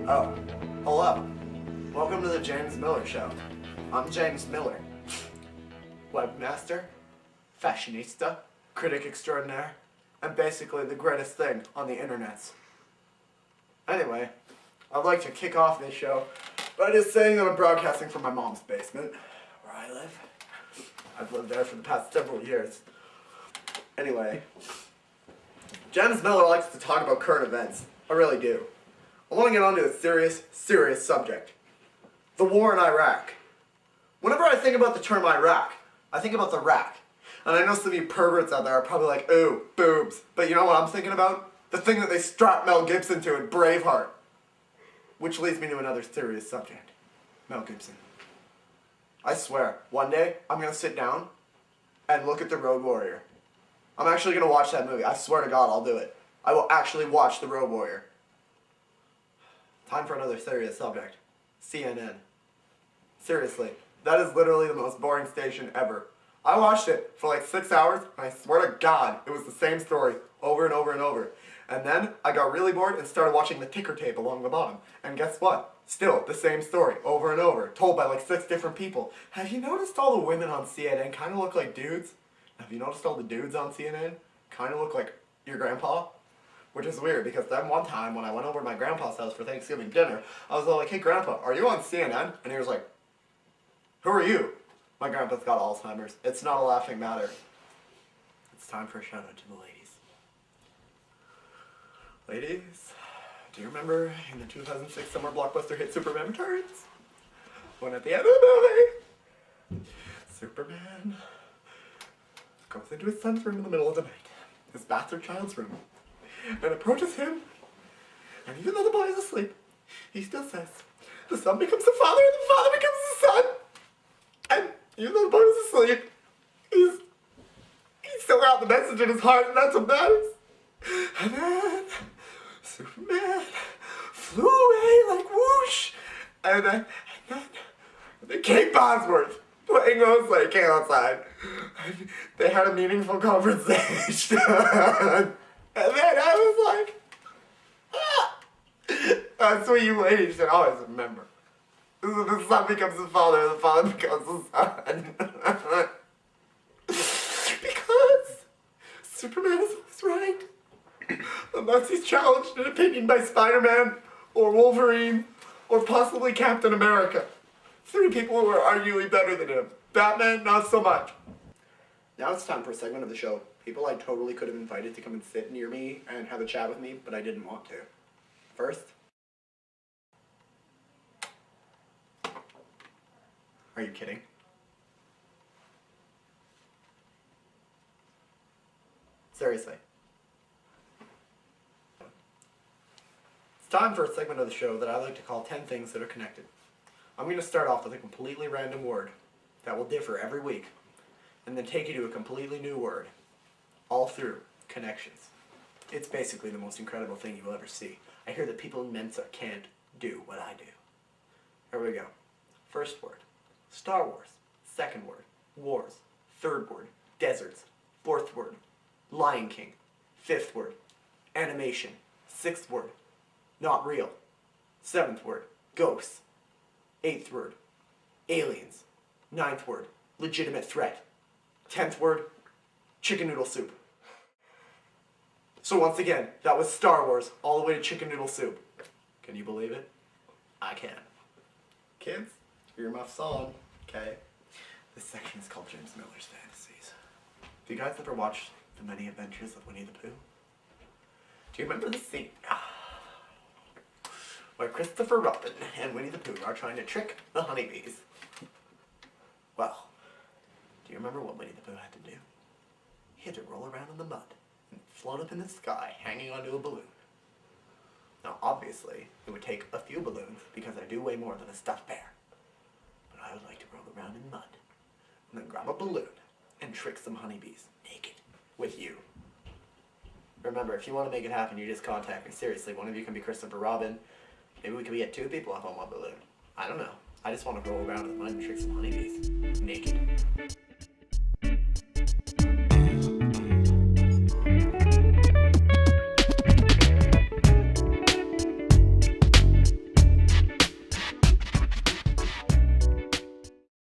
Oh, hello. Welcome to the James Miller Show. I'm James Miller. Webmaster, fashionista, critic extraordinaire, and basically the greatest thing on the internets. Anyway, I'd like to kick off this show by just saying that I'm broadcasting from my mom's basement, where I live. I've lived there for the past several years. Anyway, James Miller likes to talk about current events. I really do. I want to get on to a serious subject. The war in Iraq. Whenever I think about the term Iraq, I think about the rack. And I know some of you perverts out there are probably like, ooh, boobs. But you know what I'm thinking about? The thing that they strapped Mel Gibson to in Braveheart. Which leads me to another serious subject. Mel Gibson. I swear, one day, I'm going to sit down and look at The Road Warrior. I'm actually going to watch that movie. I swear to God, I'll do it. I will actually watch The Road Warrior. Time for another serious subject. CNN. Seriously, that is literally the most boring station ever. I watched it for like 6 hours, and I swear to God, it was the same story over and over and over. And then I got really bored and started watching the ticker tape along the bottom. And guess what? Still the same story over and over, told by like 6 different people. Have you noticed all the women on CNN kind of look like dudes? Have you noticed all the dudes on CNN kind of look like your grandpa? Which is weird, because then one time when I went over to my grandpa's house for Thanksgiving dinner, I was all like, hey grandpa, are you on CNN? And he was like, who are you? My grandpa's got Alzheimer's. It's not a laughing matter. It's time for a shout out to the ladies. Ladies, do you remember in the 2006 summer blockbuster hit Superman Returns? When at the end of the movie, Superman goes into his son's room in the middle of the night, his bastard child's room, and approaches him, and even though the boy is asleep, he still says, the son becomes the father and the father becomes the son. And even though the boy is asleep, he's still got the message in his heart, and that's what matters. And then Superman flew away like whoosh, and then Kate Bosworth playing those like came outside. And they had a meaningful conversation. And then I was like, ah! That's what you ladies should always remember. The son becomes the father, the father becomes the son. Because Superman is always right. Unless he's challenged in opinion by Spider-Man, or Wolverine, or possibly Captain America. 3 people who are arguably better than him. Batman, not so much. Now it's time for a segment of the show. People I totally could have invited to come and sit near me and have a chat with me, but I didn't want to. First, are you kidding? Seriously. It's time for a segment of the show that I like to call 10 things that are connected. I'm going to start off with a completely random word that will differ every week, and then take you to a completely new word, all through connections. It's basically the most incredible thing you will ever see. I hear that people in Mensa can't do what I do. Here we go. First word, Star Wars. Second word, wars. Third word, deserts. Fourth word, Lion King. Fifth word, animation. Sixth word, not real. Seventh word, ghosts. Eighth word, aliens. Ninth word, legitimate threat. 10th word, chicken noodle soup. So once again, that was Star Wars all the way to chicken noodle soup. Can you believe it? I can. Kids, earmuffs on, okay? This section is called James Miller's Fantasies. Do you guys ever watch The Many Adventures of Winnie the Pooh? Do you remember the scene where Christopher Robin and Winnie the Pooh are trying to trick the honeybees? Well, do you remember what Winnie the Pooh had to do? He had to roll around in the mud and float up in the sky, hanging onto a balloon. Now, obviously, it would take a few balloons, because I do weigh more than a stuffed bear. But I would like to roll around in mud, and then grab a balloon, and trick some honeybees, naked, with you. Remember, if you want to make it happen, you just contact me. Seriously, one of you can be Christopher Robin. Maybe we could get 2 people up on one balloon. I don't know. I just want to roll around in the mud and trick some honeybees, naked.